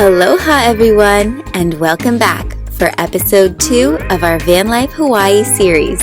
Aloha everyone, and welcome back for episode 2 of our Van Life Hawaii series.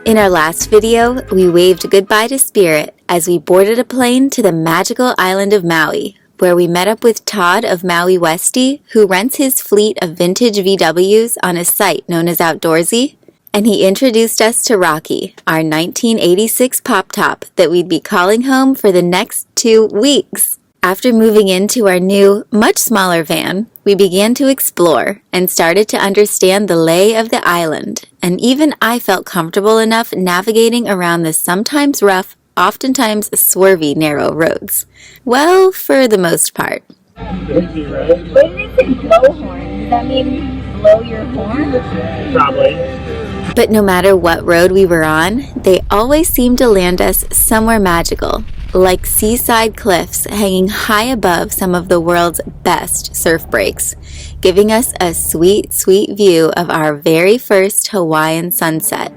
In our last video, we waved goodbye to Spirit as we boarded a plane to the magical island of Maui, where we met up with Todd of Maui Westie, who rents his fleet of vintage VWs on a site known as Outdoorsy, and he introduced us to Rocky, our 1986 pop top that we'd be calling home for the next 2 weeks. After moving into our new, much smaller van, we began to explore and started to understand the lay of the island, and even I felt comfortable enough navigating around the sometimes rough, oftentimes swervy narrow roads. Well, for the most part. What did it say blowhorn? Does that mean blow your horn? Probably. But no matter what road we were on, they always seemed to land us somewhere magical, like seaside cliffs hanging high above some of the world's best surf breaks, giving us a sweet, sweet view of our very first Hawaiian sunset.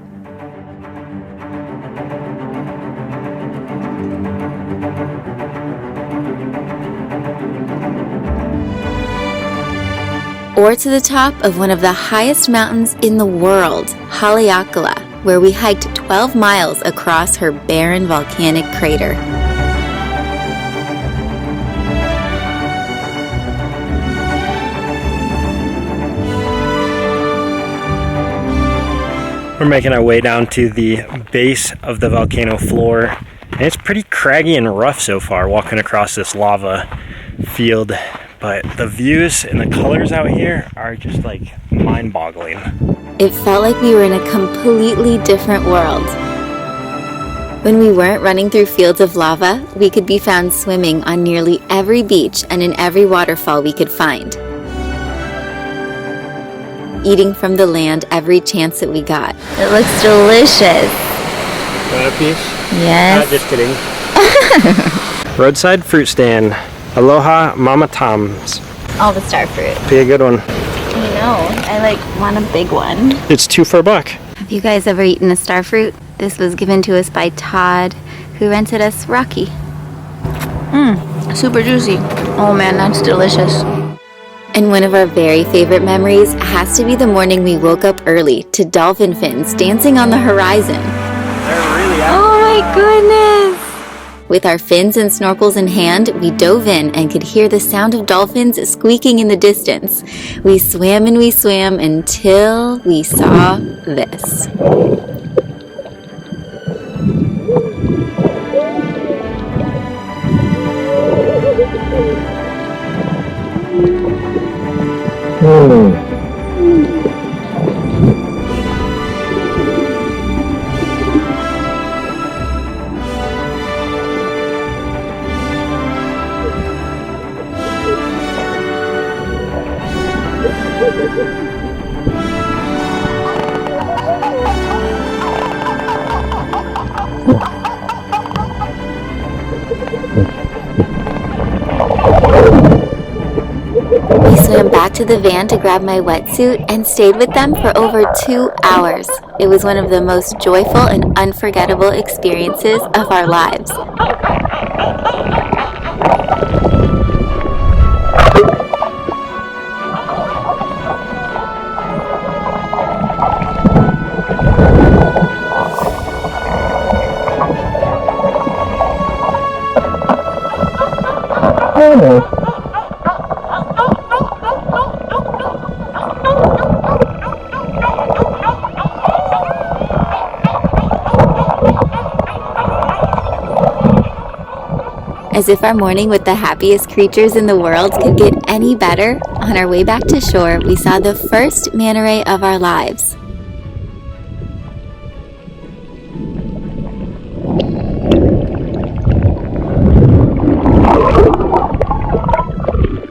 Or to the top of one of the highest mountains in the world, Haleakala, where we hiked 12 miles across her barren volcanic crater. We're making our way down to the base of the volcano floor, and it's pretty craggy and rough so far walking across this lava field, but the views and the colors out here are just like mind-boggling. It felt like we were in a completely different world. When we weren't running through fields of lava, we could be found swimming on nearly every beach and in every waterfall we could find, eating from the land every chance that we got. It looks delicious. Want a piece? Yes. Just kidding. Roadside fruit stand. Aloha Mama Tom's. All the star fruit. Be a good one. You know, I want a big one. It's 2 for $1. Have you guys ever eaten a star fruit? This was given to us by Todd, who rented us Rocky. Super juicy. Oh man, that's delicious. And one of our very favorite memories has to be the morning we woke up early to dolphin fins dancing on the horizon. They're really out. Oh my goodness! With our fins and snorkels in hand, we dove in and could hear the sound of dolphins squeaking in the distance. We swam and we swam until we saw this. We swam back to the van to grab my wetsuit and stayed with them for over 2 hours. It was one of the most joyful and unforgettable experiences of our lives. As if our morning with the happiest creatures in the world could get any better, on our way back to shore, we saw the first manta ray of our lives.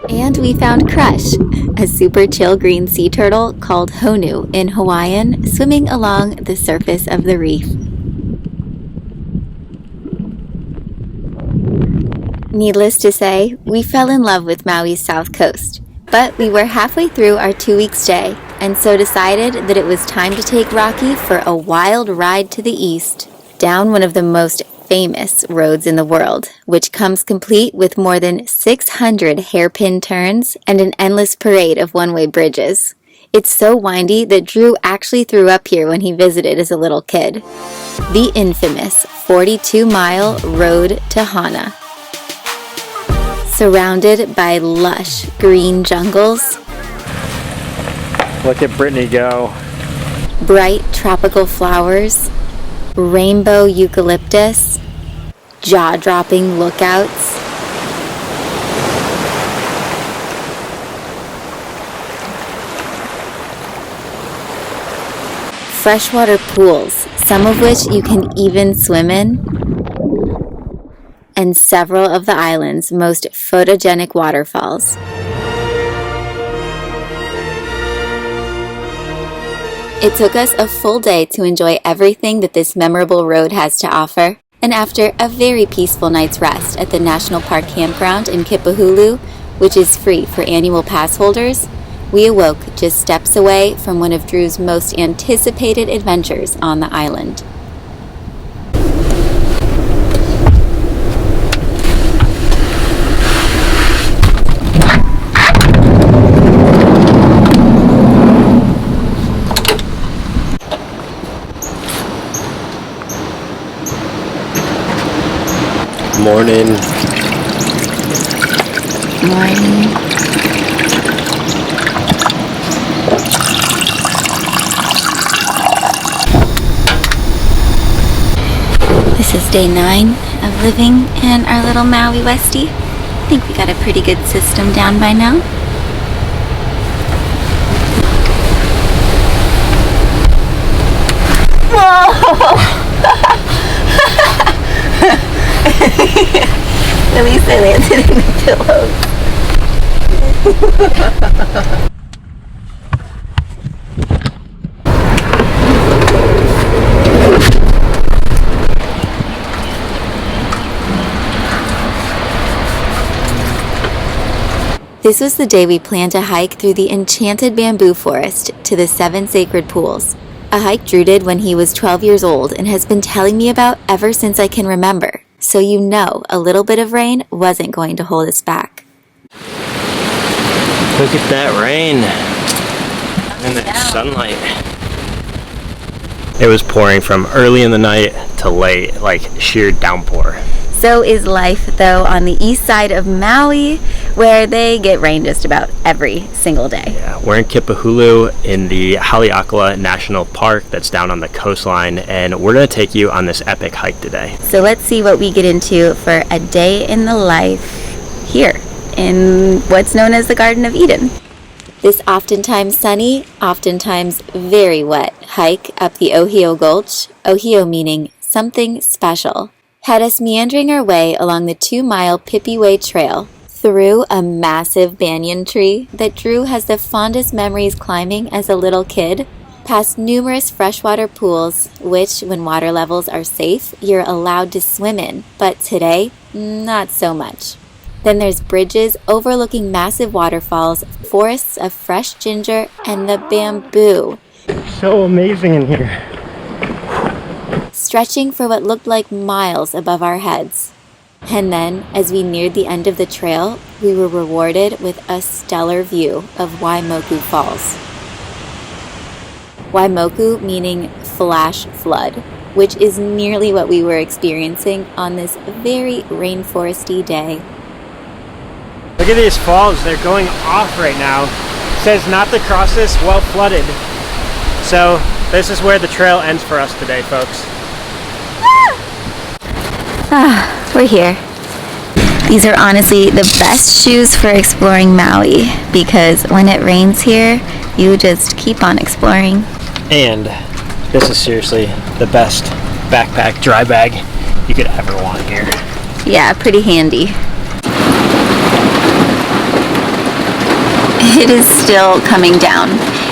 And we found Crush, a super chill green sea turtle called Honu in Hawaiian, swimming along the surface of the reef. Needless to say, we fell in love with Maui's south coast, but we were halfway through our 2-week stay, and so decided that it was time to take Rocky for a wild ride to the east, down one of the most famous roads in the world, which comes complete with more than 600 hairpin turns and an endless parade of one-way bridges. It's so windy that Drew actually threw up here when he visited as a little kid. The infamous 42-mile road to Hana. Surrounded by lush green jungles. Look at Brittany go. Bright tropical flowers. Rainbow eucalyptus. Jaw-dropping lookouts. Freshwater pools, some of which you can even swim in, and several of the island's most photogenic waterfalls. It took us a full day to enjoy everything that this memorable road has to offer, and after a very peaceful night's rest at the National Park Campground in Kipahulu, which is free for annual pass holders, we awoke just steps away from one of Drew's most anticipated adventures on the island. Morning. Morning. This is day 9 of living in our little Maui Westie. I think we got a pretty good system down by now. Whoa! At least I landed in the pillows. This was the day we planned to hike through the enchanted bamboo forest to the 7 sacred pools. A hike Drew did when he was 12 years old and has been telling me about ever since I can remember. So you know a little bit of rain wasn't going to hold us back. Look at that rain and that sunlight. It was pouring from early in the night to late, like sheer downpour. So is life, though, on the east side of Maui, where they get rain just about every single day. Yeah, we're in Kipahulu in the Haleakala National Park that's down on the coastline, and we're going to take you on this epic hike today. So let's see what we get into for a day in the life here in what's known as the Garden of Eden. This oftentimes sunny, oftentimes very wet hike up the Ohio Gulch, Ohio meaning something special, had us meandering our way along the 2-mile Pippi Way trail through a massive banyan tree that Drew has the fondest memories climbing as a little kid, past numerous freshwater pools, which, when water levels are safe, you're allowed to swim in, but today, not so much. Then there's bridges overlooking massive waterfalls, forests of fresh ginger, and the bamboo. So amazing in here. Stretching for what looked like miles above our heads. And then, as we neared the end of the trail, we were rewarded with a stellar view of Waimoku Falls. Waimoku meaning flash flood, which is nearly what we were experiencing on this very rainforesty day. Look at these falls, they're going off right now. It says not to cross this while flooded. So this is where the trail ends for us today, folks. We're here. These are honestly the best shoes for exploring Maui, because when it rains here, you just keep on exploring. And this is seriously the best backpack dry bag you could ever want here. Yeah, pretty handy. It is still coming down.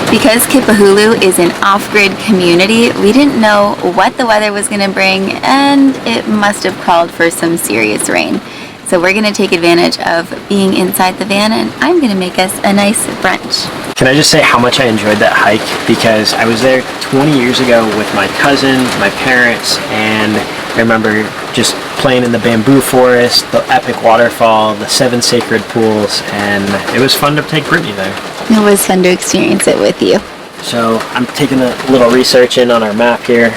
Because Kipahulu is an off-grid community, we didn't know what the weather was going to bring, and it must have called for some serious rain. So we're going to take advantage of being inside the van, and I'm going to make us a nice brunch. Can I just say how much I enjoyed that hike? Because I was there 20 years ago with my cousin, my parents, and I remember just playing in the bamboo forest, the epic waterfall, the 7 sacred pools, and it was fun to take Brittany there. It was fun to experience it with you. So I'm taking a little research in on our map here,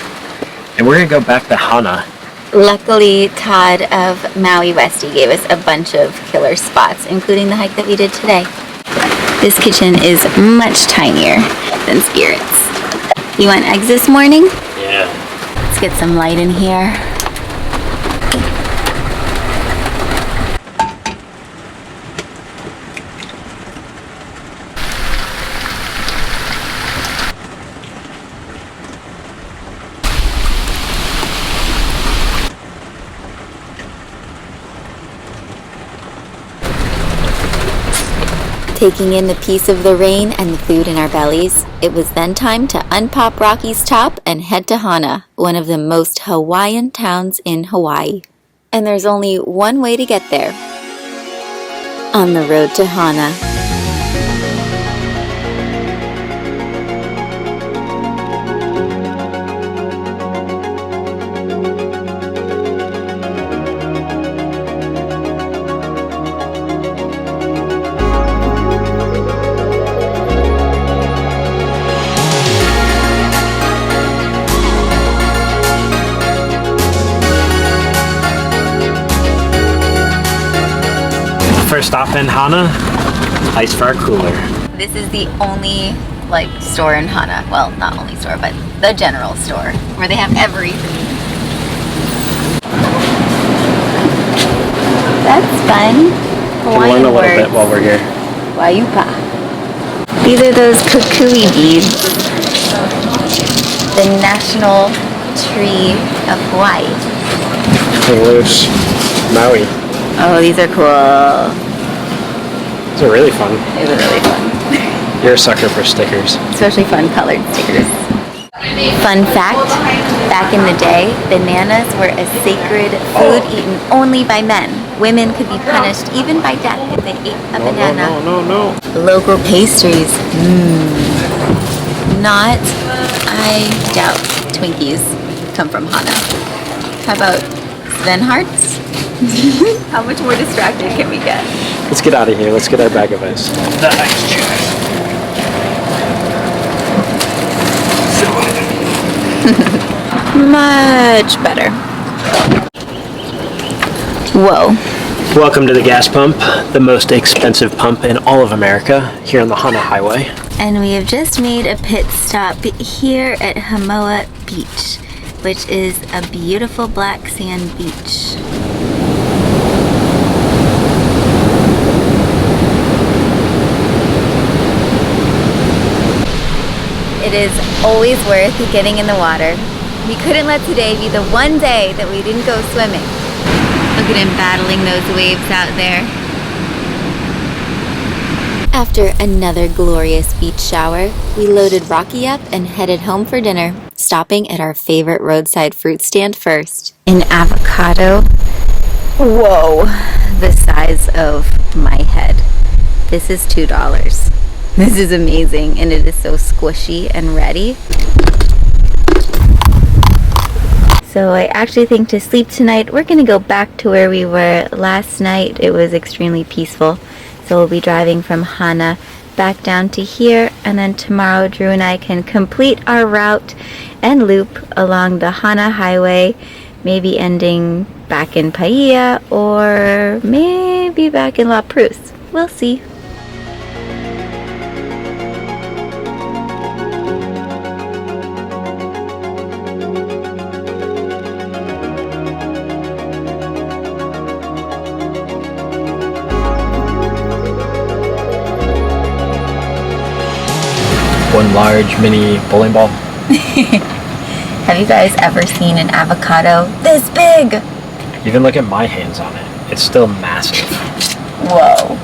and we're gonna go back to Hana. Luckily, Todd of Maui Westie gave us a bunch of killer spots, including the hike that we did today. This kitchen is much tinier than Spirit's. You want eggs this morning? Yeah. Let's get some light in here. Taking in the peace of the rain and the food in our bellies, it was then time to unpop Rocky's top and head to Hana, one of the most Hawaiian towns in Hawaii. And there's only one way to get there. On the road to Hana. First stop in Hana, ice for our cooler. This is the only store in Hana. Well, not only store, but the general store where they have everything. That's fun. We'll learn a little bit while we're here. Waiupa. These are those kukui beads. The national tree of Hawaii. Loose Maui. Oh, these are cool. These are really fun. These are really fun. You're a sucker for stickers. Especially fun colored stickers. Fun fact, back in the day, bananas were a sacred food eaten only by men. Women could be punished even by death if they ate a banana. No. Local pastries. Not, I doubt, Twinkies come from Hana. How about Sven Hearts? How much more distracted can we get? Let's get out of here. Let's get our bag of ice. The ice chest. Much better. Whoa. Welcome to the gas pump, the most expensive pump in all of America, here on the Hana Highway. And we have just made a pit stop here at Hamoa Beach, which is a beautiful black sand beach. It is always worth getting in the water. We couldn't let today be the one day that we didn't go swimming. Look at him battling those waves out there. After another glorious beach shower, we loaded Rocky up and headed home for dinner, stopping at our favorite roadside fruit stand first. An avocado. Whoa, the size of my head. This is $2. This is amazing, and it is so squishy and ready. So I actually think to sleep tonight, we're gonna go back to where we were last night. It was extremely peaceful. So we'll be driving from Hana back down to here, and then tomorrow Drew and I can complete our route and loop along the Hana Highway, maybe ending back in Paia or maybe back in La Pruse. We'll see. One large mini bowling ball. Have you guys ever seen an avocado this big? Even look at my hands on it. It's still massive. Whoa.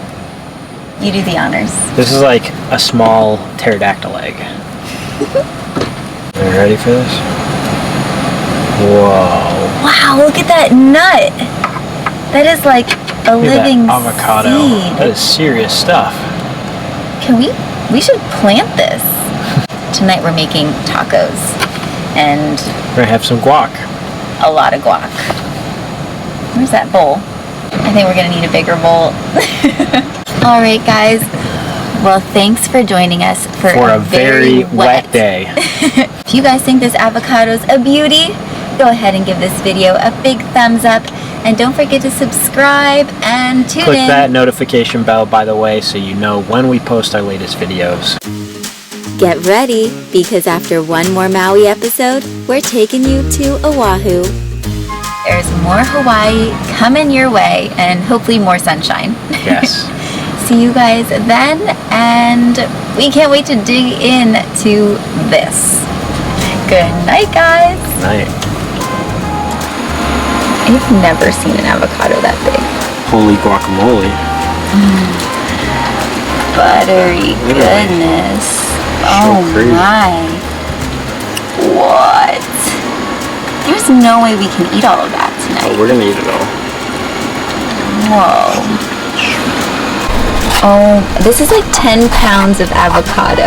You do the honors. This is like a small pterodactyl egg. Are you ready for this? Whoa. Wow, look at that nut. That is like a living that avocado. seed. That is serious stuff. We should plant this. Tonight we're making tacos, and We're gonna have some guac. a lot of guac. Where's that bowl? I think we're gonna need a bigger bowl. All right, guys. Well, thanks for joining us for a very wet day. If you guys think this avocado's a beauty, go ahead and give this video a big thumbs up. And don't forget to subscribe and tune in. Click that notification bell, by the way, so you know when we post our latest videos. Get ready, because after one more Maui episode, we're taking you to Oahu. There's more Hawaii coming your way, and hopefully more sunshine. Yes. See you guys then, and we can't wait to dig into this. Good night, guys. Night. I've never seen an avocado that big. Holy guacamole. Buttery goodness. Oh my. What? There's no way we can eat all of that tonight. Oh, we're gonna eat it all. Whoa. Oh, this is like 10 pounds of avocado.